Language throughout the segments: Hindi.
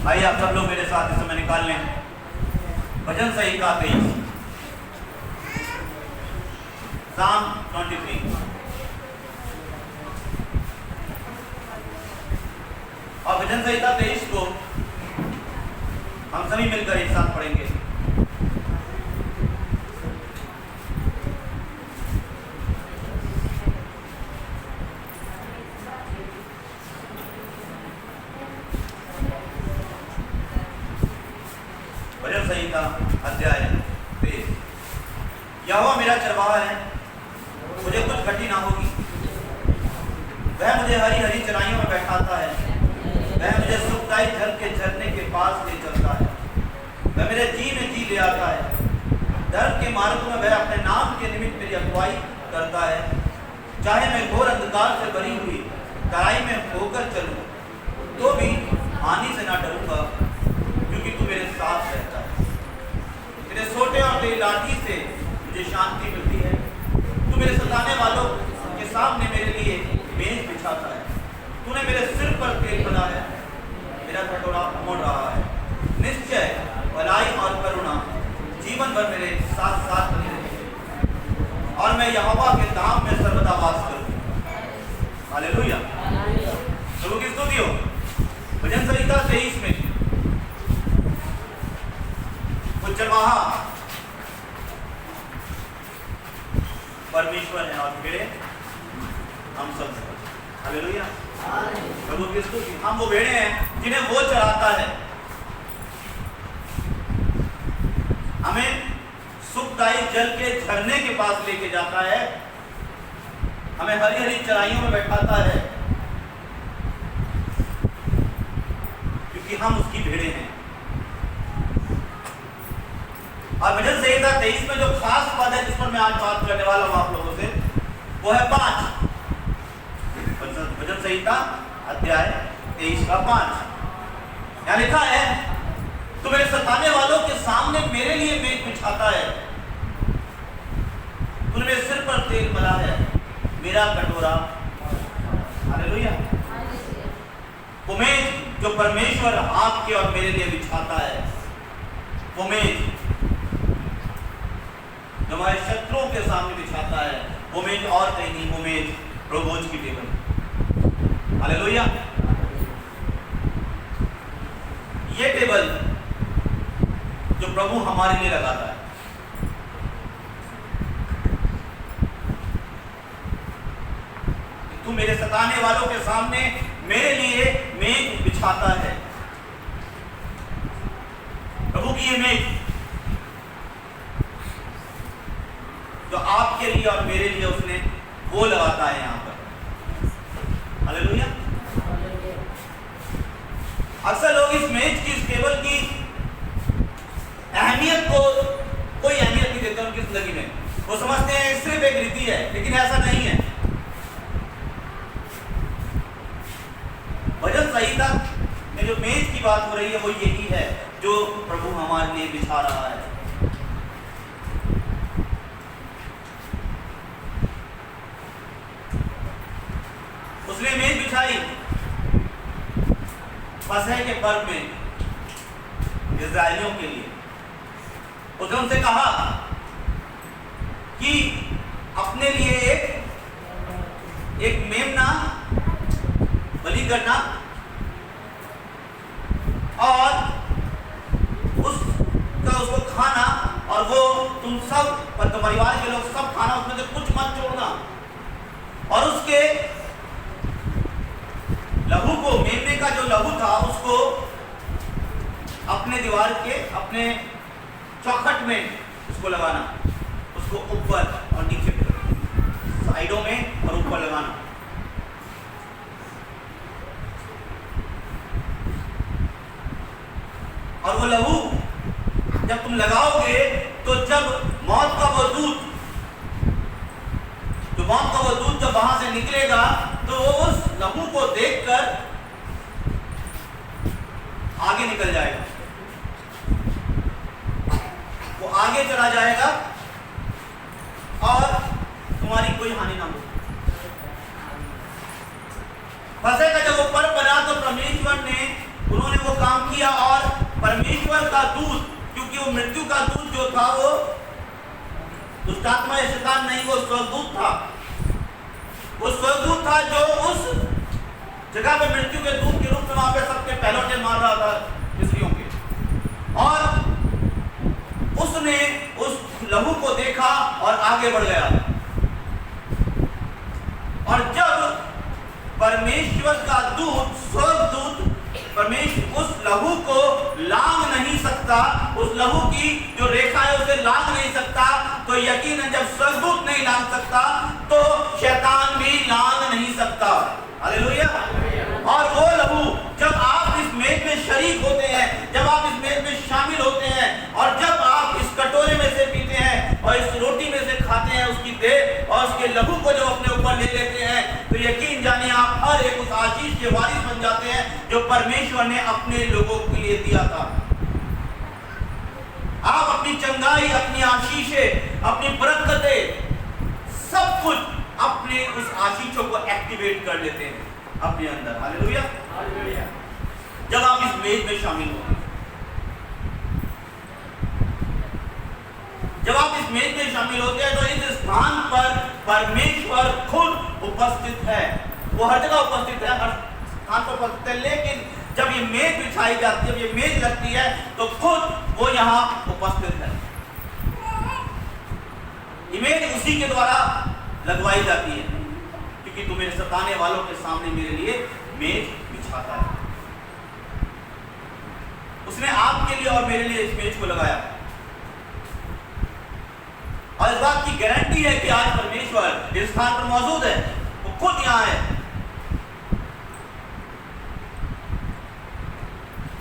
आइए आप सब लोग मेरे साथ इस समय निकाल लें भजन संहिता 23, Psalm 23। और भजन संहिता 23 को हम सभी मिलकर एक साथ पढ़ेंगे। भजन संहिता अध्याय 23। यहोवा मेरा चरवाहा है, मुझे कुछ घटी ना होगी। वह मुझे हरी हरी चराइयों में बैठाता है, वह मुझे सुखदायी जल के झरने के पास ले चलता है। वह मेरे जी में जी ले आता है, धर्म के मार्ग में वह अपने नाम के निमित्त मेरी अगुवाई करता है। चाहे मैं घोर अंधकार से भरी हुई तराई में होकर चलूं, तो भी हानि से ना डरूंगा, क्योंकि तू मेरे साथ रहता है। तेरे सोटे और तेरी लाठी से मुझे शांति मिलती है। तू मेरे सताने वालों के सामने मेरे लिए मेज बिछाता है। तूने मेरे सिर पर तेल बना है, मेरा कटोरा मोड़ रहा है। निश्चय भलाई और करुणा जीवन भर मेरे साथ साथ बनी रहेगी, और मैं यहोवा के धाम में सर्वदा वास करूंगा। हालेलुया, प्रभु की स्तुति हो। भजन संहिता 23 में कुछ चरवाहा परमेश्वर है और भेड़े हम सब हैं। हालेलुया, प्रभु की स्तुति। हम वो भेड़े हैं जिन्हें वो चराता है, हमें सुखदायी जल के झरने के पास लेके जाता है, हमें हरी हरी चराइयों में बैठाता है, क्योंकि हम उसकी भेड़े हैं। और भजन संहिता 23 में जो खास पद है जिस पर मैं आज बात करने वाला हूं आप लोगों से, वो है 5। भजन संहिता अध्याय 23 का 5। यहां लिखा है, तू मेरे सताने वालों के सामने मेरे लिए मेज बिछाता है। तूने मेरे सिर पर तेल मला है, मेरा कटोरा। हालेलुया। वो मेज जो परमेश्वर आपके और मेरे लिए बिछाता है, वो मेज जो हमारे शत्रुओं के सामने बिछाता है, वो मेज और कहीं नहीं, वो मेज प्रभोज की टेबल। हालेलुया। ये टेबल जो प्रभु हमारे लिए लगाता है, तू मेरे सताने वालों के सामने मेरे लिए मेज बिछाता है। प्रभु की ये मेज जो आपके लिए और मेरे लिए उसने वो लगाता है यहां पर। हालेलुया। अक्सर लोग इस मेज की, इस टेबल की अहमियत को कोई अहमियत नहीं देते उनकी जिंदगी में। वो समझते हैं सिर्फ एक रीति है, लेकिन ऐसा नहीं है। भजन संहिता में जो मेज की बात हो रही है वो यही है जो प्रभु हमारे लिए बिछा रहा है। उसने मेज बिछाई फसह के पर्व में इस्राएलियों के लिए। उसने उनसे कहा कि अपने लिए एक मेमना बलि करना और उसको खाना, और वो तुम सब परिवार के लोग सब खाना, उसमें से कुछ मत छोड़ना। और उसके लहू को, मेमने का जो लहू था, उसको अपने दीवार के, अपने चौखट में उसको लगाना, उसको ऊपर और नीचे, साइडों में और ऊपर लगाना। और वो लहू जब तुम लगाओगे तो जब मौत का वो दूत जब वहां से निकलेगा तो वो उस लहू को देखकर आगे निकल जाएगा, वो आगे चला जाएगा और तुम्हारी कोई हानि ना हो। फसह का जब वो पर्व बना तो परमेश्वर ने उन्होंने वो काम किया और परमेश्वर का दूत, क्योंकि वो मृत्यु का दूत जो था वो दुष्ट आत्मा या शैतान नहीं, वो स्वर्गदूत था। वो स्वर्गदूत था जो उस जगह पे मृत्यु के दूत के रूप में वहां पे सबके पहलौठे मार रहा था मिस्रियों के, और उसने उस लहू को देखा और आगे बढ़ गया। और जब परमेश्वर का दूत, स्वर्गदूत, परमेश्वर उस लहू को लांघ नहीं सकता, उस लहू की जो रेखा है उसे लांघ नहीं सकता, तो यकीनन जब स्वर्गदूत नहीं लांघ सकता तो शैतान भी लांघ नहीं सकता। हालेलुया। और वो लहू जब आप इस मेज में शरीक होते हैं, जब आप इस मेज में शामिल होते हैं, और जब आप इस कटोरे में से पीते हैं और इस रोटी में से खाते हैं, उसकी देह और उसके लहू को जब अपने ऊपर ले लेते हैं, तो यकीन जानिए आप हर एक उस आशीष के वारिस बन जाते हैं जो परमेश्वर ने अपने लोगों के लिए दिया था। आप अपनी चंगाई, अपनी आशीषें, अपनी बरकतें, सब कुछ अपने उस आशीषों को एक्टिवेट कर लेते हैं अपने अंदर। हालेलुया। जब आप इस मेज में शामिल हो, जब आप इस मेज में शामिल होते हैं तो इस स्थान पर परमेश्वर खुद उपस्थित है। वो हर जगह उपस्थित है, हर स्थान पर उपस्थित है, लेकिन जब ये मेज बिछाई जाती है, जब ये मेज लगती है, तो खुद वो यहाँ उपस्थित है। ये मेज उसी के द्वारा लगवाई जाती है, क्योंकि तू मेरे सताने वालों के सामने मेरे लिए मेज बिछाता है। उसने आपके लिए और मेरे लिए इस मेज को लगाया, और इस बात की गारंटी है कि आज परमेश्वर इस स्थान पर मौजूद है, वो खुद यहां है।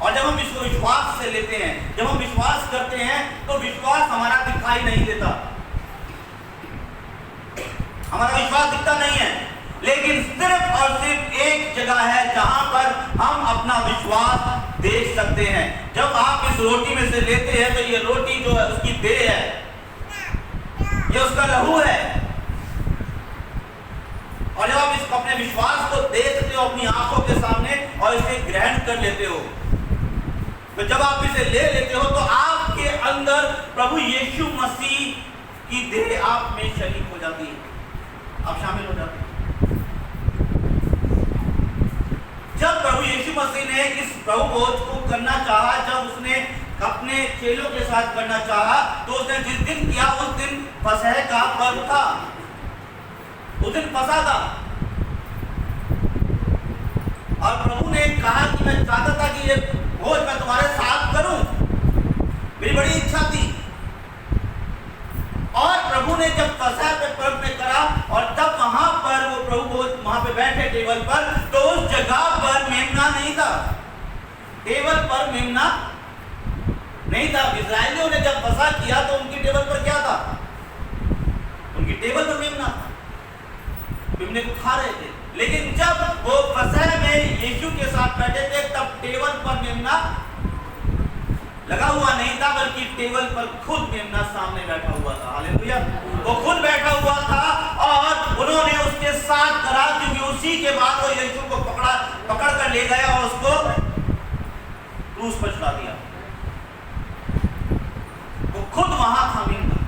और जब हम इसको विश्वास से लेते हैं, जब हम विश्वास करते हैं, तो विश्वास हमारा दिखाई नहीं देता, हमारा विश्वास दिखता नहीं है, लेकिन सिर्फ और सिर्फ एक जगह है जहां पर हम अपना विश्वास देख सकते हैं। जब आप इस रोटी में से लेते हैं, तो ये रोटी जो है उसकी देह है, ये उसका लहू है, और जब आप इसको अपने विश्वास को देखते हो अपनी आंखों के सामने और इसे ग्रहण कर लेते हो, तो जब आप इसे ले लेते हो, तो आपके अंदर प्रभु यीशु मसीह की देह आप में शरीक हो जाती है, आप शामिल हो जाते हैं। जब प्रभु यीशु मसीह ने इस प्रभु भोज को करना चाहा, जब उसने अपने चेलों के साथ करना चाहा, तो उसने जिस दिन किया उस दिन फसह का पर्व था, उस दिन फसह था। और प्रभु ने कहा कि मैं चाहता था कि ये भोज मैं तुम्हारे साथ करूं, मेरी बड़ी इच्छा थी। और प्रभु ने जब फसह पे पर्व में करा, और तब वहां पर वो प्रभु भोज वहां पे बैठे टेबल पर, तो उस जगह पर मेमना नहीं था, टेबल पर मेमना नहीं था। इस्राएलियों ने जब फसह किया तो उनकी टेबल पर क्या था? उनकी टेबल पर मेमना था, मेमने को खा रहे थे। लेकिन जब वो फसह में यीशु के साथ बैठे थे, तब टेबल पर मेमना लगा हुआ नहीं था, बल्कि टेबल पर खुद मेमना सामने बैठा हुआ था। हालेलुया। वो खुद बैठा हुआ था और उन्होंने उसके साथ करा, क्योंकि उसी के बाद वो यीशु को पकड़ कर ले गया और उसको क्रूस पर चढ़ा दिया। वो खुद वहां था मेमना।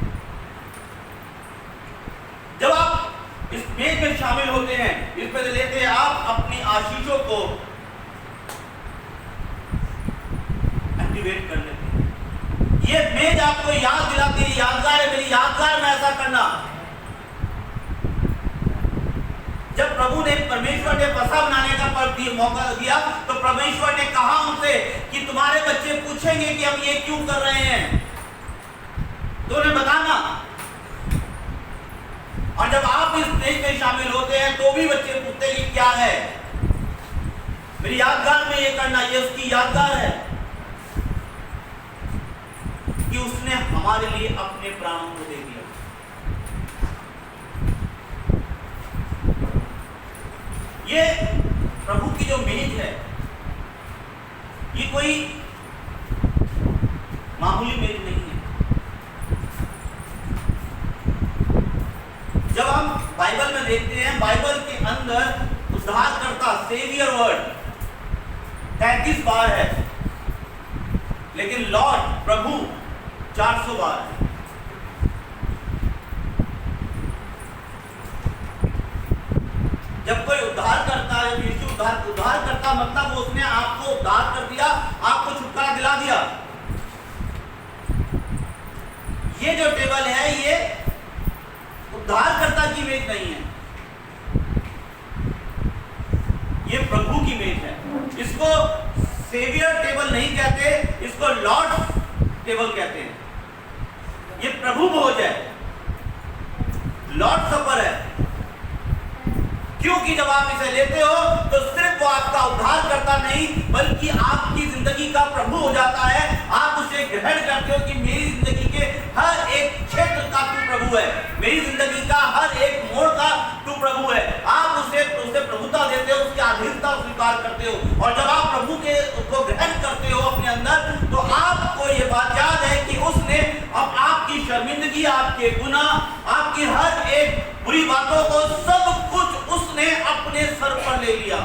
जब आप इस मेज में शामिल होते हैं, इसमें से लेते हैं, आप अपनी आशीषों को एक्टिवेट कर लेते हैं। ये मेज आपको याद दिलाती है, यादगार है, मेरी यादगार में ऐसा करना। जब प्रभु ने, परमेश्वर ने फसह बनाने का पर्व मौका दिया, तो परमेश्वर ने कहा उनसे कि तुम्हारे बच्चे पूछेंगे कि हम ये क्यों कर रहे हैं, तो उन्हें बताना। और जब आप इस मेज में शामिल होते हैं, तो भी बच्चे पूछते हैं कि क्या है, मेरी यादगार में ये करना, ये उसकी यादगार है कि उसने हमारे लिए अपने प्राणों को दे दिया। ये प्रभु की जो मेज है, ये कोई मामूली मेज नहीं है। जब हम बाइबल में देखते हैं, बाइबल के अंदर उस उद्धारकर्ता सेवियर वर्ड 33 बार है, लेकिन लॉर्ड प्रभु 400 बार है। जब कोई उद्धार करता है, जब यीशु उद्धार करता मतलब उसने आपको उद्धार कर दिया, आपको छुटकारा दिला दिया। ये जो टेबल है ये उद्धारकर्ता की मेज नहीं है, ये प्रभु की मेज है। इसको सेवियर टेबल नहीं कहते, इसको लॉर्ड टेबल कहते हैं। ये प्रभु भोज है, लॉर्ड सपर है। क्योंकि जब आप इसे लेते हो तो सिर्फ वो आपका उद्धार करता नहीं, बल्कि आपकी जिंदगी का प्रभु हो जाता है। आप उसे ग्रहण करते हो कि मेरी जिंदगी के हर एक क्षेत्र का तू प्रभु है, मेरी जिंदगी का हर एक मोड़ का तू प्रभु है। आप उसे प्रभुता देते हो, उसकी अधीनता स्वीकार करते हो। और जब आप प्रभु के को ग्रहण करते हो अपने अंदर, तो आपको ये बात याद है कि उसने अब आपकी शर्मिंदगी, आपके गुनाह, आपकी हर एक बुरी बातों को, सब कुछ उसने अपने सर पर ले लिया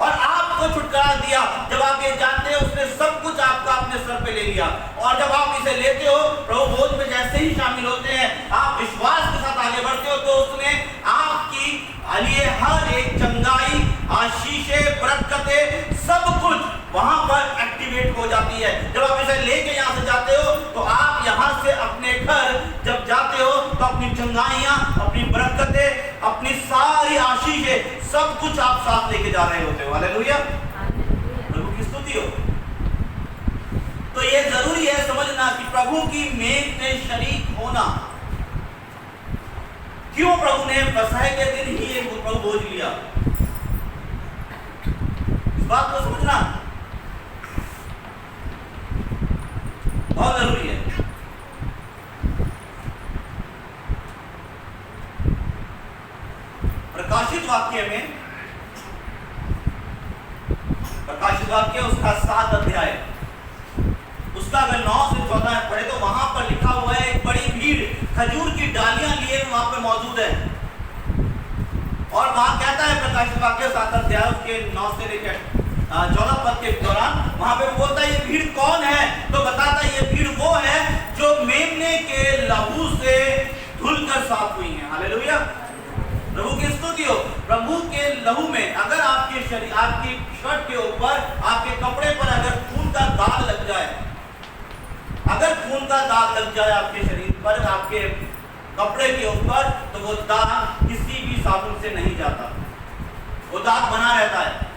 और आपको छुटकारा दिया। जब आप ये जानते हो उसने सब कुछ आपका अपने सर पे ले लिया, और जब आप इसे लेते हो, प्रभु भोज में जैसे ही शामिल होते हैं, आप विश्वास के साथ आगे बढ़ते हो, तो उसने आपकी लिए हर एक चंगाई, आशीषें, बरकतें, सब कुछ वहां पर एक्टिवेट हो जाती है। जब आप इसे लेके यहाँ से जाते हो, तो आप यहाँ से अपने घर जब जाते हो, तो अपनी चंगाइयां, अपनी बरकतें, अपनी सारी आशीषें, सब कुछ आप साथ लेके जा रहे होते हो। हालेलुया, प्रभु की स्तुति हो। तो ये जरूरी है समझना कि प्रभु की मेज में शरीक होना। क्यों प्रभु ने फसह के दिन ही एक प्रभु भोज लिया, इस बात को समझना बहुत जरूरी है। प्रकाशित वाक्य में, प्रकाशित वाक्य उसका 7 अध्याय, उसका अगर 9 से 14 पढ़े तो वहां पर लिखा हुआ है, एक बड़ी भीड़ खजूर की डालियां लिए वहां पर मौजूद है। और वहां कहता है प्रकाशित वाक्य 7 अध्याय उसके 9 से लेकर 14 पद के दौरान, वहां पे बोलता है ये भीड़ कौन है, तो बताता है ये भीड़ वो है जो मेमने के लहू से धुलकर साफ हुई है। हालेलुया, प्रभु की स्तुति हो। प्रभु के लहू में अगर आपके शरीर, आपकी शर्ट के ऊपर, आपके कपड़े पर अगर खून का दाग लग जाए, अगर खून का दाग लग जाए आपके शरीर पर, आपके कपड़े के ऊपर, तो वो दाग किसी भी साबुन से नहीं जाता, वो दाग बना रहता है।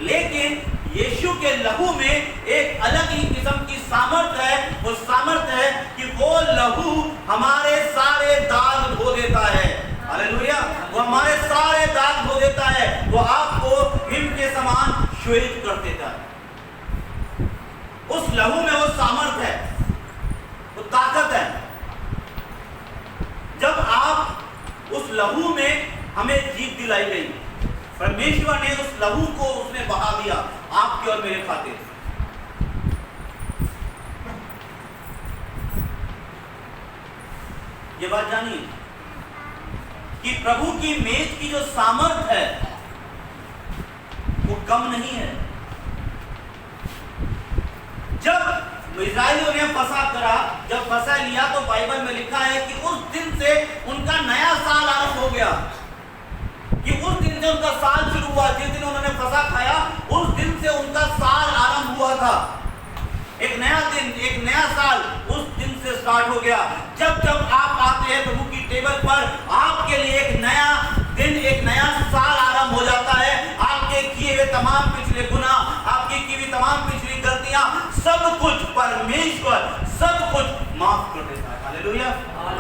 लेकिन यीशु के लहू में एक अलग ही किस्म की सामर्थ है। वो सामर्थ है कि वो लहू हमारे सारे दाग धो देता है। हालेलुया, वो हमारे सारे दाग धो देता है। वो आपको हिम के समान श्वेत कर देता है। उस लहू में वो सामर्थ है, वो ताकत है। जब आप उस लहू में हमें जीत दिलाई गई, परमेश्वर ने उस लहू को उसने बहा दिया आपके और मेरे खातिर। ये बात जानिए कि प्रभु की मेज की जो सामर्थ है वो कम नहीं है। जब इस्राएलियों ने फसह करा, जब फसह लिया, तो बाइबल में लिखा है कि उस दिन से उनका नया साल आरंभ हो गया। कि उस दिन से उनका साल शुरू हुआ, जिस दिन उन्होंने फसह खाया, उस दिन से उनका साल आरंभ हुआ था। एक नया दिन, एक नया साल उस दिन से स्टार्ट हो गया। जब जब आप आते हैं प्रभु की टेबल पर, आपके लिए एक नया दिन, एक नया साल आरंभ हो जाता है। आपके किए हुए तमाम पिछले गुनाह, आपकी की हुई तमाम पिछली गलतियां, सब कुछ परमेश्वर सब कुछ माफ कर देता है। हालेलुया,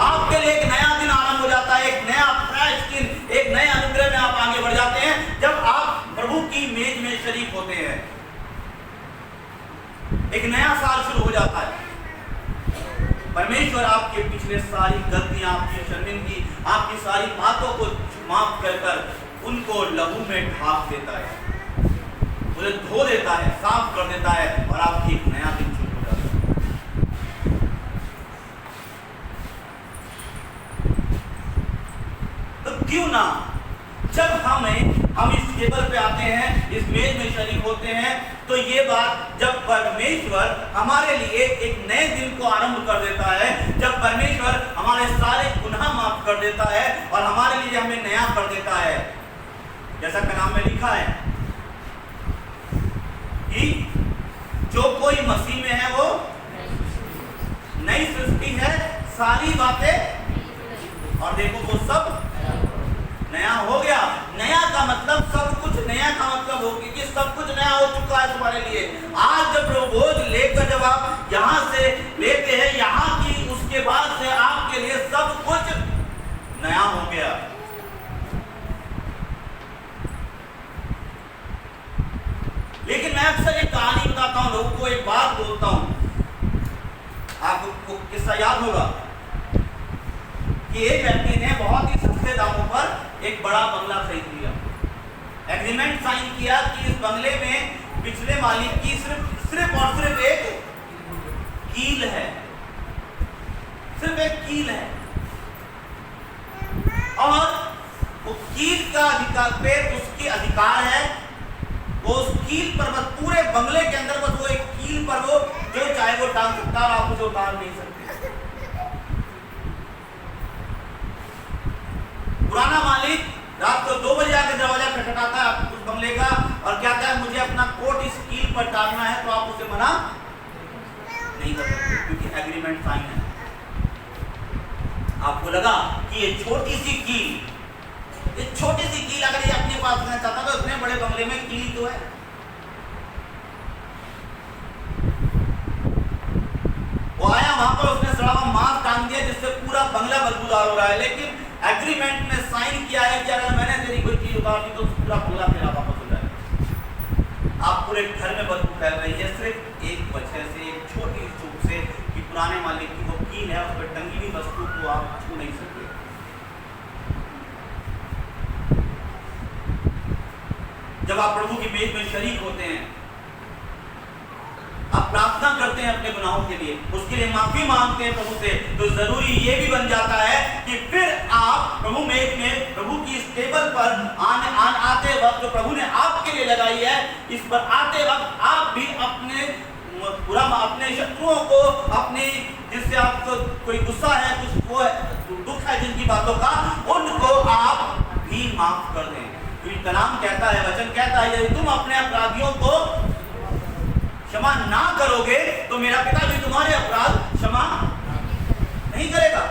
आपके लिए एक नया दिन आरंभ हो जाता है, एक नया फ्रेश दिन, एक नए अनुग्रह में आप आगे बढ़ जाते हैं जब आप प्रभु की मेज में शरीक होते हैं। एक नया साल शुरू हो जाता है। परमेश्वर आपके पिछले सारी गलतियां, आपकी शर्मिंदगी, आपकी सारी बातों को माफ कर उनको लहू में ढाक देता है, उन्हें धो देता है, साफ कर देता है, और आपकी एक नया दिन शुरू हो जाता है। तो क्यों ना जब हम इस टेबल पे आते हैं, इस मेज में शरीक होते हैं, तो ये बात जब परमेश्वर हमारे लिए एक नए दिन को आरंभ कर देता है, जब परमेश्वर हमारे सारे गुनाह माफ कर देता है और हमारे लिए हमें नया कर देता है, जैसा कलाम में लिखा है कि जो कोई मसीह में है वो नई सृष्टि है, सारी बातें और देखो वो सब नया हो गया। नया का मतलब सब कुछ नया का मतलब हो गया कि सब कुछ नया हो चुका है तुम्हारे लिए। आज जब बोझ लेकर जब आप यहाँ से लेते हैं यहाँ की, उसके बाद से आपके लिए सब कुछ नया हो गया। लेकिन मैं अक्सर एक कहानी बताता हूँ लोगों को, एक बात बोलता हूँ, आपको किस्सा याद होगा कि एक व्यक्ति ने बहुत ही सस्ते दामों पर एक बड़ा बंगला खरीद लिया, एग्रीमेंट साइन किया कि इस बंगले में पिछले मालिक की सिर्फ और सिर्फ एक कील है, सिर्फ एक कील है, और वो कील का अधिकार पे उसकी अधिकार है, वो उस कील पर बस पूरे बंगले के अंदर बस वो एक कील पर वो जो चाहे वो टांग सकता है और आप उसे उतार नहीं सकते। पुराना मालिक रात को 2 बजे आकर दरवाजा खटखटाता है उस बंगले का और कहता है मुझे अपना कोट इस कील पर टांगना है, तो आप उसे मना नहीं कर सकते क्योंकि एग्रीमेंट साइन है। आपको लगा कि ये छोटी सी कील अगर ये अपने पास रखना चाहता तो इतने बड़े बंगले में कील तो है। वो आया वहां पर, उसने सड़ा हुआ मांस टांग दिया जिससे पूरा बंगला बदबूदार हो रहा है, लेकिन एग्रीमेंट में साइन किया है कि अगर मैंने तेरी कोई चीज उतार दी तो पूरा बंगला तेरा वापस हो जाएगा। आप पूरे घर में बदबू फैल रही है सिर्फ एक वजह से, एक छोटी चूक से कि पुराने मालिक की वो कील है, उस पर टंगी हुई वस्तु को आप छू नहीं सकते। जब आप प्रभु की मेज में शरीक होते हैं, आप प्रार्थना करते हैं अपने गुनाहों के लिए, उसके लिए माफी मांगते हैं प्रभु से, तो जरूरी ये भी बन जाता है कि फिर आप प्रभु मेज में, प्रभु की इस टेबल पर आते वक्त जो प्रभु ने आपके लिए लगाई है, इस पर आते वक्त आप भी अपने शत्रुओं को, अपने जिससे आपको कोई गुस्सा है, कुछ वो दुख है जिनकी बातों का, उनको आप भी माफ कर दें। क्योंकि कलाम कहता है, वचन कहता है, यदि तुम अपने अपराधियों को क्षमा ना करोगे तो मेरा पिता भी तुम्हारे अपराध क्षमा नहीं करेगा।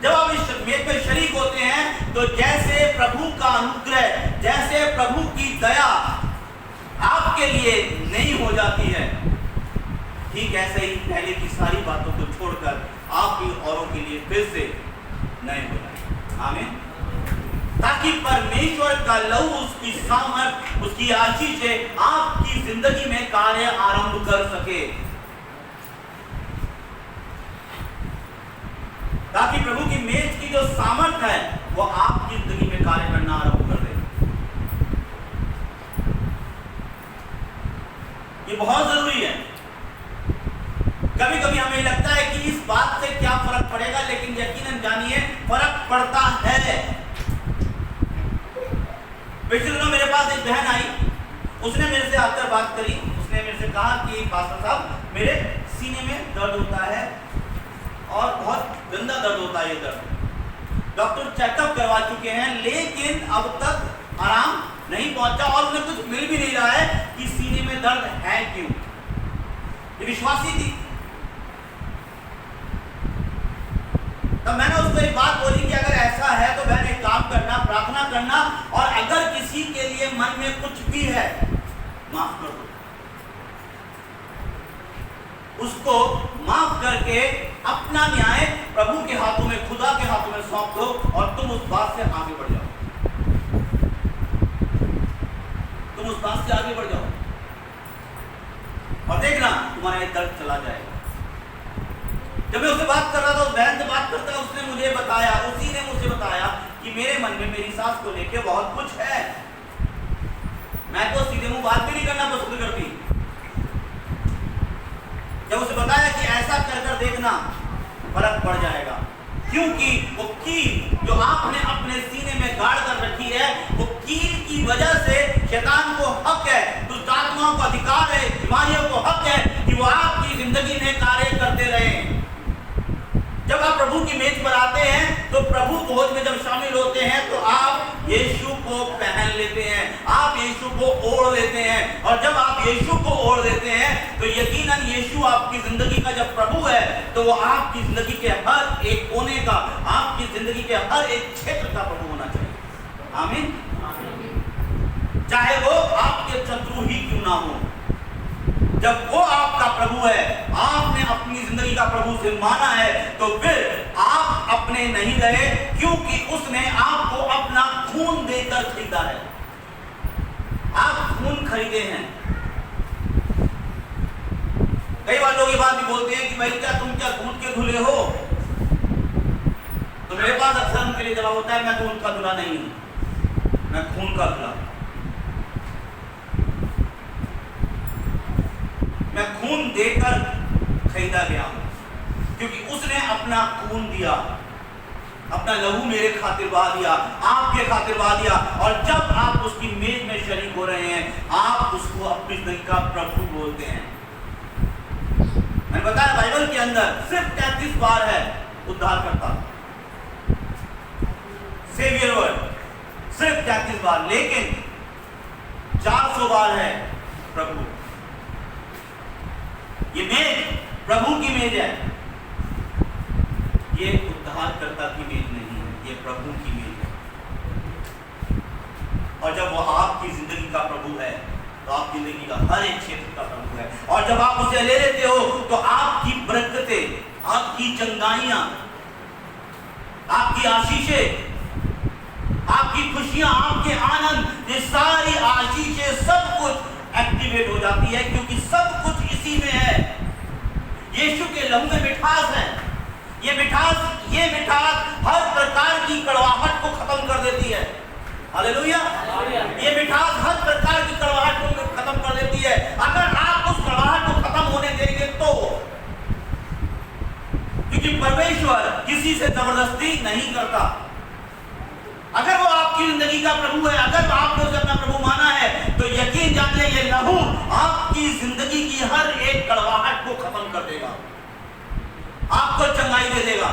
जब आप इस मेज में शरीक होते हैं तो जैसे प्रभु का अनुग्रह, जैसे प्रभु की दया आपके लिए नहीं हो जाती है, ठीक ऐसे ही पहले की सारी बातों को छोड़कर आप भी औरों के लिए फिर से नए हो जाए। आमीन। ताकि परमेश्वर का लहू, उसकी सामर्थ, उसकी आशीषें आपकी जिंदगी में कार्य आरंभ कर सके, ताकि प्रभु की मेज की जो सामर्थ है वो आपकी जिंदगी में कार्य करना आरंभ कर दे। ये बहुत जरूरी है। कभी कभी हमें लगता है कि इस बात से क्या फर्क पड़ेगा, लेकिन यकीनन जानिए फर्क पड़ता है। पिछले दिनों मेरे पास एक बहन आई, उसने मेरे से आकर बात करी, उसने मेरे से कहा कि पास्टर साहब मेरे सीने में दर्द होता है और बहुत गंदा दर्द होता है, ये दर्द डॉक्टर चेकअप करवा चुके हैं लेकिन अब तक आराम नहीं पहुंचा और उन्हें कुछ मिल भी नहीं रहा है कि सीने में दर्द है क्यों। ये विश्वासी थी। तब मैंने उसको एक बात बोली कि अगर ऐसा है तो बहन एक काम करना, प्रार्थना करना, और अगर किसी के लिए मन में कुछ भी है माफ कर दो, उसको माफ करके अपना न्याय प्रभु के हाथों में, खुदा के हाथों में सौंप दो और तुम उस बात से आगे बढ़ जाओ, तुम उस बात से आगे बढ़ जाओ और देखना तुम्हारा ये दर्द चला जाएगा। जब मैं उससे बात कर रहा था, उस बहन से बात करता, उसने मुझे बताया, उसी ने मुझे बताया कि मेरे मन में मेरी सास को लेके बहुत कुछ है। मैं तो सीधे मुंह बात भी नहीं करना पसंद करती। जब उसे बताया कि ऐसा कर कर देखना फर्क पड़ जाएगा, क्योंकि वो कील जो आपने अपने सीने में गाड़ कर रखी है शैतान को हक है, दुष्ट आत्माओं को अधिकार है, बीमारियों को हक है कि वो आपकी जिंदगी में कार्य करते रहें। जब आप प्रभु की मेज पर आते हैं तो प्रभु भोज में जब शामिल होते हैं तो आप यीशु को पहन लेते हैं, आप यीशु को ओढ़ लेते हैं। और जब आप यीशु को ओढ़ लेते हैं तो यकीनन यीशु आपकी जिंदगी का जब प्रभु है तो वो आपकी जिंदगी के हर एक कोने का, आपकी जिंदगी के हर एक क्षेत्र का प्रभु होना चाहिए। आमीन। चाहे वो आपके शत्रु ही क्यों ना हो, जब वो आपका प्रभु है, आपने अपनी जिंदगी का प्रभु से माना है, तो फिर आप अपने नहीं रहे, क्योंकि उसने आपको अपना खून देकर खरीदा है। आप खून खरीदे हैं। कई बार लोग ये बात भी बोलते हैं कि भाई क्या तुम क्या दूध के धुले हो? तो मेरे पास अक्सर उनके लिए जवाब होता है, मैं दूध का धुला नहीं हूं, मैं खून का धुला। मैं खून देकर खरीदा गया हूं, क्योंकि उसने अपना खून दिया, अपना लहू मेरे खातिर बहा दिया, आपके खातिर बहा दिया। और जब आप उसकी मेज में शरीक हो रहे हैं, आप उसको अपनी जिंदगी का प्रभु बोलते हैं। मैंने बताया बाइबल के अंदर सिर्फ 33 बार है उद्धारकर्ता, सेवियर वर्ड, सिर्फ 33 बार, लेकिन 400 बार है प्रभु। ये मेज प्रभु की मेज है, ये उद्धारकर्ता की मेज नहीं है, ये प्रभु की मेज है। और जब वो आपकी जिंदगी का प्रभु है तो आपकी जिंदगी का हर एक क्षेत्र का प्रभु है। और जब आप उसे ले लेते हो तो आपकी बरकतें, आपकी चंगाइयां, आपकी आशीषें, आपकी खुशियां, आपके आनंद, ये सारी आशीषें सब कुछ एक्टिवेट हो जाती है, क्योंकि सब कुछ इसी में है। यीशु के लहू में मिठास है। ये मिठास हर प्रकार की कड़वाहट को खत्म कर देती है। हालेलुया। ये मिठास हर प्रकार की कड़वाहट को खत्म कर देती है। अगर आप उस कड़वाहट को खत्म होने देंगे तो, क्योंकि परमेश्वर किसी से जबरदस्ती नहीं करता। अगर वो आपकी जिंदगी का प्रभु है, अगर आपने उसे अपना प्रभु माना है, तो यकीन जानिए ये लहू आपकी जिंदगी की हर एक कड़वाहट को खत्म कर देगा, आपको चंगाई दे देगा,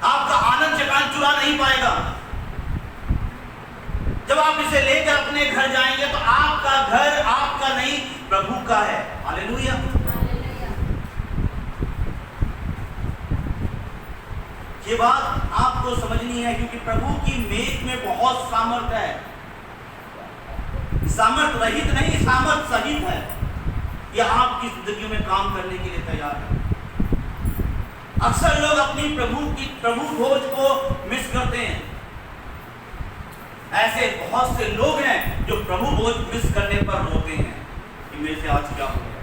आपका आनंद चकान चुरा नहीं पाएगा। जब आप इसे लेकर अपने घर जाएंगे तो आपका घर आपका नहीं, प्रभु का है। हालेलुया। ये बात आपको समझनी है, क्योंकि प्रभु की मेज में बहुत सामर्थ है। सामर्थ रहित नहीं, सामर्थ सहित है। यह आपकी जिंदगी में काम करने के लिए तैयार है। अक्सर लोग अपनी प्रभु भोज को मिस करते हैं। ऐसे बहुत से लोग हैं जो प्रभु भोज मिस करने पर रोते हैं कि मेरे से आज क्या हो गया।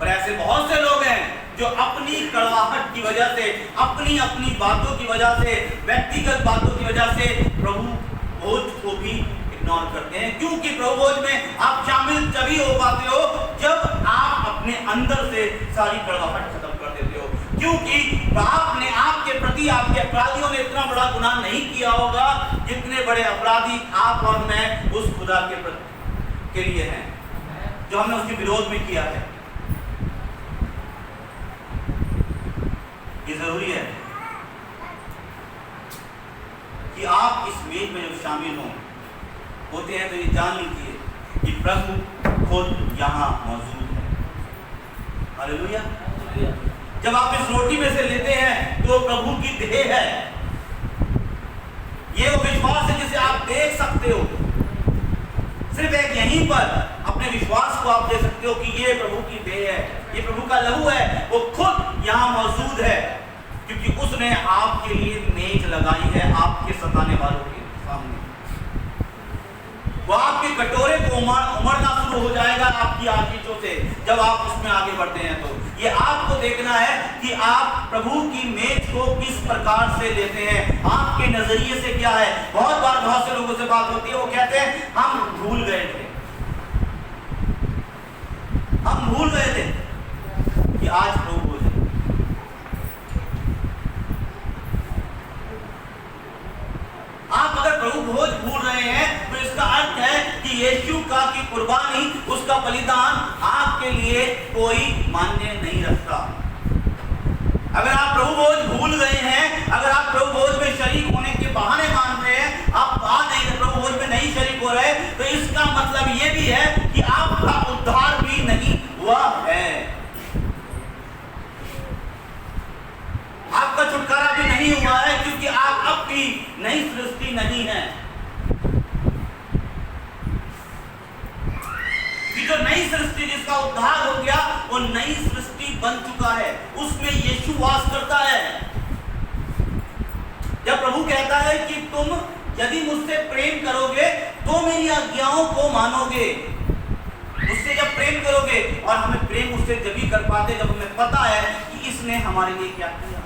पर ऐसे बहुत से लोग हैं जो अपनी कड़वाहट की वजह से, अपनी बातों की वजह से, व्यक्तिगत बातों की वजह से प्रभु भोज को भी इग्नोर करते हैं। क्योंकि प्रभु भोज में आप शामिल तभी हो पाते हो जब आप अपने अंदर से सारी कड़वाहट खत्म कर देते हो। क्योंकि आपने, आपके प्रति, आपके अपराधियों ने इतना बड़ा गुनाह नहीं किया होगा जितने बड़े अपराधी आप और मैं उस खुदा के लिए हैं, जो हमने उसके विरोध में किया है। ये जरूरी है कि आप इस मेज में जब शामिल होते हैं तो ये जान लीजिए कि प्रभु खुद यहाँ मौजूद है। हालेलुया। जब आप इस रोटी में से लेते हैं तो प्रभु की देह है। ये वो विश्वास है जिसे आप देख सकते हो। सिर्फ एक यहीं पर अपने विश्वास को आप दे सकते हो कि ये प्रभु की देह है, ये प्रभु का लहू है, वो खुद यहाँ मौजूद है, क्योंकि उसने आपके लिए मेज लगाई है आपके सताने वालों के सामने। वो आपके कटोरे को उमड़ना शुरू हो जाएगा आपकी आशीषों से जब आप उसमें आगे बढ़ते हैं। तो ये आपको देखना है कि आप प्रभु की मेज को किस प्रकार से लेते हैं, आपके नजरिए से क्या है। बहुत बार बहुत से लोगों से बात होती है, वो कहते हैं हम भूल गए थे, हम भूल गए थे कि आज प्रभु यीशु का की कुर्बानी, उसका बलिदान आपके लिए कोई मान्य नहीं रखता। अगर आप प्रभु भोज भूल गए हैं, अगर आप प्रभु भोज में शरीक होने के बहाने मान रहे हैं, आप आ नहीं प्रभु भोज में नहीं शरीक हो रहे, तो इसका मतलब ये भी है कि आपका उद्धार भी नहीं हुआ है, आपका छुटकारा भी नहीं हुआ है, क्योंकि आप अब भी नई सृष्टि नहीं है। जो नई सृष्टि जिसका उद्धार हो गया, वो नई सृष्टि बन चुका है, उसमें यीशु वास करता है। जब प्रभु कहता है कि तुम यदि मुझसे प्रेम करोगे तो मेरी आज्ञाओं को मानोगे, उससे जब प्रेम करोगे, और हमें प्रेम उससे जब भी कर पाते जब हमें पता है कि इसने हमारे लिए क्या किया।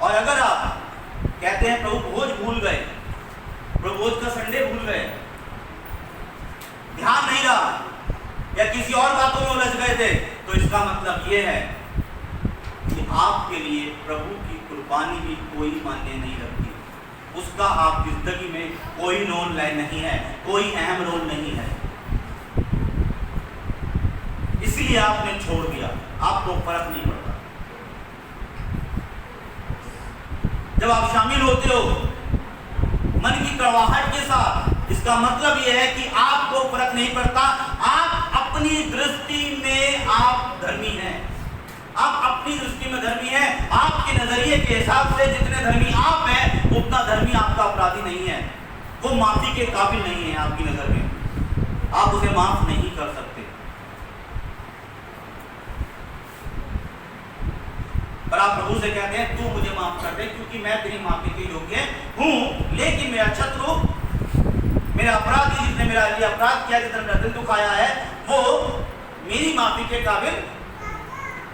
और अगर आप कहते हैं प्रभु भोज भूल गए, प्रभु भोज का संडे भूल गए, ध्यान नहीं रहा या किसी और बातों में उलझ गए थे, तो इसका मतलब यह है कि आपके लिए प्रभु की कुर्बानी भी कोई मायने नहीं रखती, उसका आपकी जिंदगी में कोई रोल नहीं है, कोई अहम रोल नहीं है, इसलिए आपने छोड़ दिया, आपको फर्क नहीं पड़ता। जब आप शामिल होते हो मन की कड़वाहट के साथ, इसका मतलब यह है कि आपको फर्क नहीं पड़ता, आप अपनी दृष्टि में आप धर्मी हैं, आप अपनी दृष्टि में धर्मी हैं, आपके नजरिए के हिसाब से जितने धर्मी आप हैं उतना धर्मी आपका अपराधी नहीं है, वो माफी के काबिल नहीं है आपकी नजर में, आप उसे माफ नहीं कर सकते। पर आप प्रभु से कहते हैं तू मुझे माफ कर दे क्योंकि मैं तेरी माफी के योग्य हूं, लेकिन मेरा शत्रु, मेरा अपराधी जिसने मेरा लिए अपराध किया, जिसने मेरा दिल दुखाया है, वो मेरी माफी के काबिल,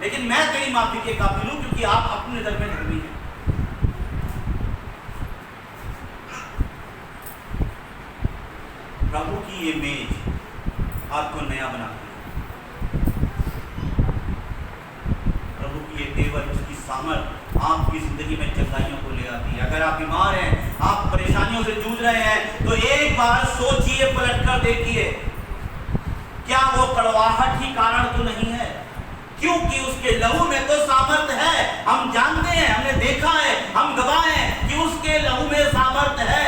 लेकिन मैं तेरी माफी के काबिल हूं क्योंकि आप अपने नजर में धर्मी हैं। प्रभु की ये मेज आपको नया बनाती है, प्रभु की ये टेबल, उसकी सामर्थ आपकी जिंदगी में चंगाइयों को ले आती है। अगर आप बीमार हैं, आप परेशानियों से जूझ रहे हैं, तो एक बार सोचिए, पलटकर देखिए, क्या वो कड़वाहट ही कारण तो नहीं है? क्योंकि उसके लहू में तो सामर्थ है, हम जानते हैं, हमने देखा है, हम गवाह हैं कि उसके लहू में सामर्थ है,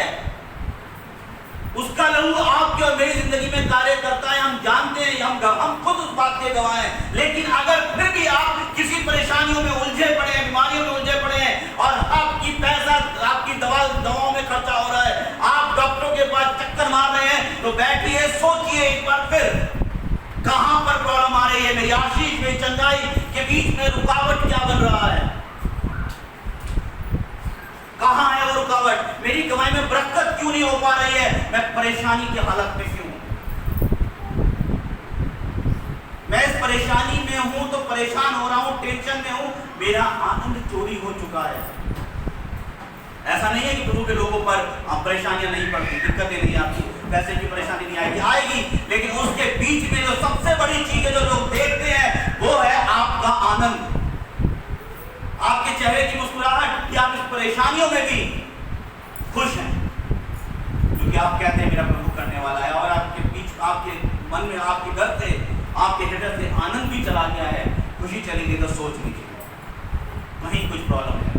उसका लहू आपकी और मेरी जिंदगी में कार्य करता है, हम जानते हैं, हम खुद उस बात के गवाह हैं। लेकिन अगर फिर भी आप किसी परेशानियों में उलझे पड़े हैं, बीमारियों में उलझे पड़े हैं, और आपकी पैसा आपकी दवाओं में खर्चा हो रहा है, आप डॉक्टरों के पास चक्कर मार रहे हैं, तो बैठिए, सोचिए एक बार फिर, कहां पर प्रॉब्लम आ रही है? मेरी आशीष, मेरी चंगाई के बीच में रुकावट क्या बन रहा है? कहां है वो रुकावट? मेरी कमाई में बरकत क्यों नहीं हो पा रही है? मैं परेशानी की हालत में क्यों? मैं इस परेशानी में हूं तो परेशान हो रहा हूं, टेंशन में हूं, मेरा आनंद चोरी हो चुका है। ऐसा नहीं है कि प्रभु के लोगों पर परेशानियां नहीं पड़ती, दिक्कतें नहीं आती, पैसे की परेशानी नहीं आएगी, आएगी, लेकिन उसके बीच में जो सबसे बड़ी चीज है जो लोग देखते हैं वो है आपका आनंद, आपके चेहरे की मुस्कुराहट, कि आप इस परेशानियों में भी खुश हैं, क्योंकि आप कहते हैं मेरा प्रभु करने वाला है, और आपके बीच, आपके मन में, आपके घर से, आपके हृदय से आनंद भी चला गया है, खुशी चली गई, तो सोच लीजिए वहीं कुछ प्रॉब्लम है।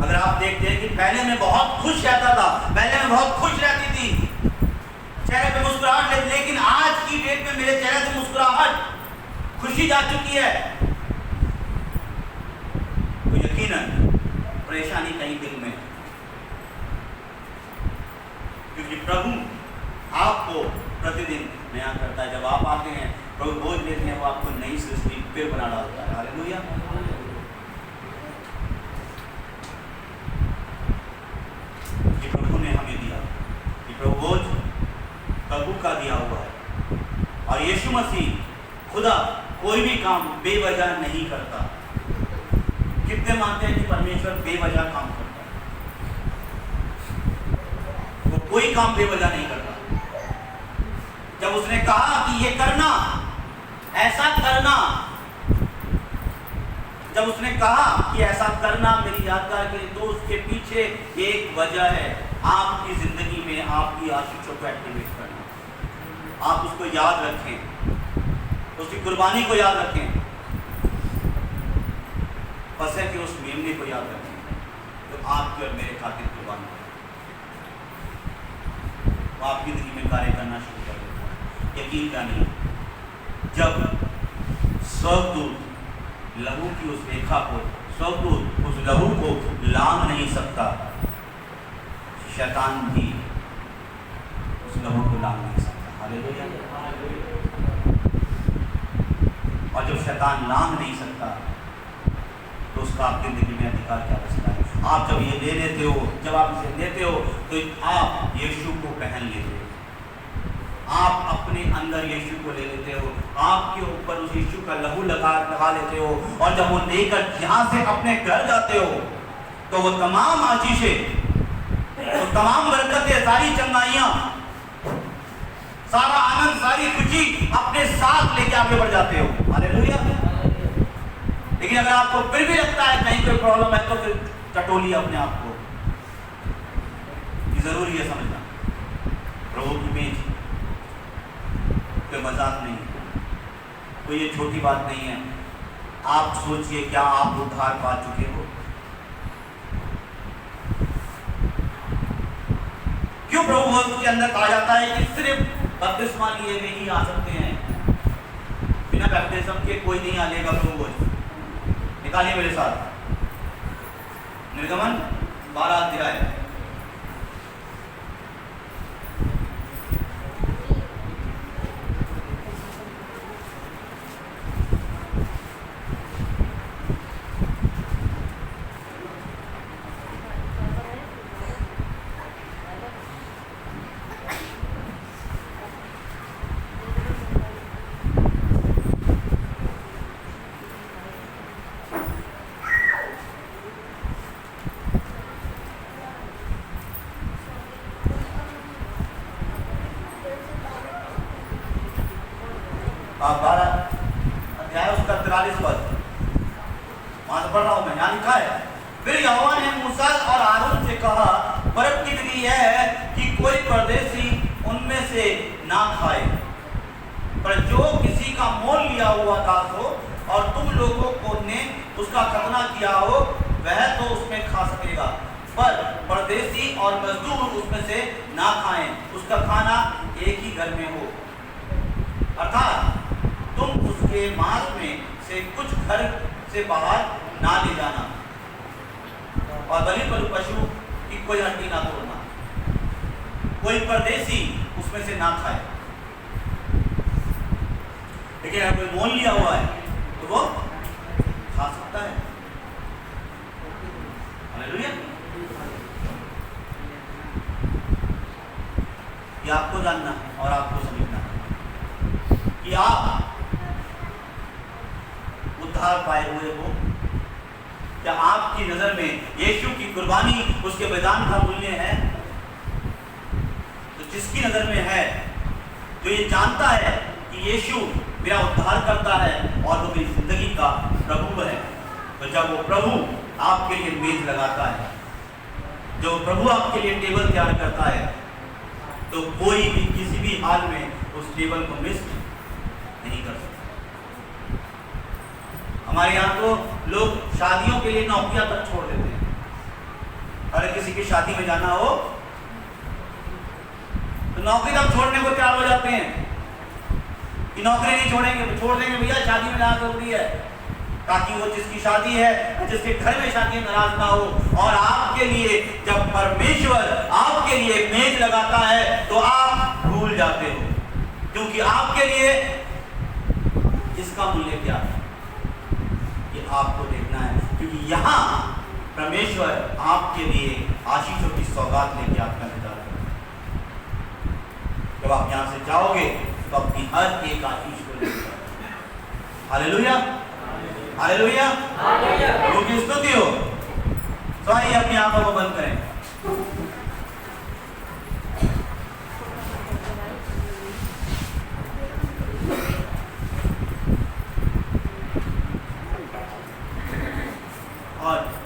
अगर आप देखते हैं कि पहले मैं बहुत खुश रहता था, पहले मैं बहुत खुश रहती थी, चेहरे पे मुस्कुराहट, लेकिन आज की डेट में मेरे चेहरे से मुस्कुराहट, खुशी जा चुकी है, तो यकीनन परेशानी कहीं दिल में, क्योंकि प्रभु आपको प्रतिदिन नया करता है। जब आप आते हैं, प्रभु भोज लेते हैं, वो आपको नई सृष्टि फिर बना डालता है। हालेलुया। कि प्रभु ने हमें दिया, कि प्रभु भोज प्रभु का दिया हुआ है, और यीशु मसीह खुदा कोई भी काम बेवजह नहीं करता। कितने मानते हैं कि परमेश्वर बेवजह काम करता है? वो कोई काम बेवजह नहीं करता। जब उसने कहा कि ये करना, ऐसा करना, जब उसने कहा कि ऐसा करना मेरी यादगार के लिए, तो उसके पीछे एक वजह है, आपकी जिंदगी में आपकी आशीषों को एक्टिवेट करना। आप उसको याद रखें, उसकी कुर्बानी को याद रखें, बस है कि उस मेमने को याद रखें तो आपके और मेरे खातिर कुर्बान हो, वो आपकी जिंदगी में कार्य करना शुरू कर देता है। यकीन जानिए, जब स्वर्गदूत लहू की उस रेखा को, स्वर्गदूत उस लहू को लांघ नहीं सकता, शैतान भी उस लहू को लांघ नहीं सकता। हालेलुया। और जब शैतान लांघ नहीं सकता तो उसका आपकी जिंदगी में अधिकार क्या बचता है? आप जब ये ले लेते हो, जब आप इसे लेते हो तो आप यीशु को पहन लेते हो, आप अपने अंदर यीशु को ले लेते हो, आपके ऊपर उस यीशु का लहू लगा लेते हो, और जब वो लेकर यहाँ से अपने घर जाते हो तो वो तमाम आशीषें, वो तमाम बरकतें, सारी चंगाइयाँ, सारा आनंद, सारी खुशी अपने साथ लेके आगे बढ़ जाते हो। हालेलुया। लेकिन अगर आपको फिर भी लगता है कहीं कोई प्रॉब्लम है तो फिर टटोलिए अपने आप को। ये जरूरी है समझना, प्रभु की मेज कोई मजाक नहीं है, कोई ये छोटी बात नहीं है। आप सोचिए, क्या आप उद्धार पा चुके हो? क्यों प्रभु के अंदर कहा जाता है कि सिर्फ बपतिस्मा लिए में ही आ सकते हैं, बिना बपतिस्म के कोई नहीं आएगा प्रभु भोज? निकालिए मेरे साथ निर्गमन 12 अध्याय। आप 12 अध्याय उसका 43 पद वहां से पढ़ रहा हूं मैं। यहाँ लिखा है, फिर यहोवा ने मूसा और आरोन से कहा, परम की विधि यह है कि कोई परदेशी उनमें से ना खाए, पर जो किसी का मोल लिया हुआ दास हो और तुम लोगों को ने उसका खतना किया हो, वह तो उसमें खा सकेगा, पर परदेशी और मजदूर उसमें से ना खाएं, उसका खाना एक ही घर में हो। अर्थात तुम उसके मांस में से कुछ घर से बाहर ना ले जाना, और बलि पशु की कोई हड्डी ना तोड़ना, कोई परदेशी उसमें से ना खाए। लेकिन अगर कोई मोल लिया हुआ है तो वो खा सकता है। हालेलुया। ये आपको जानना है और आपको समझना है कि आप उद्धार पाए हुए हो, क्या आपकी नजर में यीशु की कुर्बानी, उसके बलिदान का मूल्य है? तो जिसकी नजर में है, जो ये जानता है कि यीशु मेरा उद्धार करता है और वो मेरी जिंदगी का प्रभु है, तो जब वो प्रभु आपके लिए मेज लगाता है, जो प्रभु आपके लिए टेबल तैयार करता है, तो कोई भी किसी भी हाल में उस टेबल को मिस नहीं कर सकता। हमारे यहाँ तो लोग शादियों के लिए नौकरियां तक छोड़ देते हैं। अरे किसी की शादी में जाना हो तो नौकरी तक छोड़ने को तैयार हो जाते हैं कि नौकरी नहीं छोड़ेंगे, तो छोड़ देंगे भैया, शादी में जाना जरूरी है, ताकि वो जिसकी शादी है, जिसके घर में शादी नाराज ना हो। और आपके लिए जब परमेश्वर आपके लिए मेज लगाता है तो आप भूल जाते हो, क्योंकि आपके लिए इसका मूल्य क्या है ये आपको देखना है। क्योंकि यहाँ परमेश्वर आपके लिए आशीषों की सौगात लेके आपका इंतजार करता है। जब आप यहाँ से जाओगे तो अपनी हर एक आशीष को लेकर जाओगे। हालेलुया, हालेलुया, प्रभु की स्तुति हो। तो आइए अपनी आंखों को बंद करें। और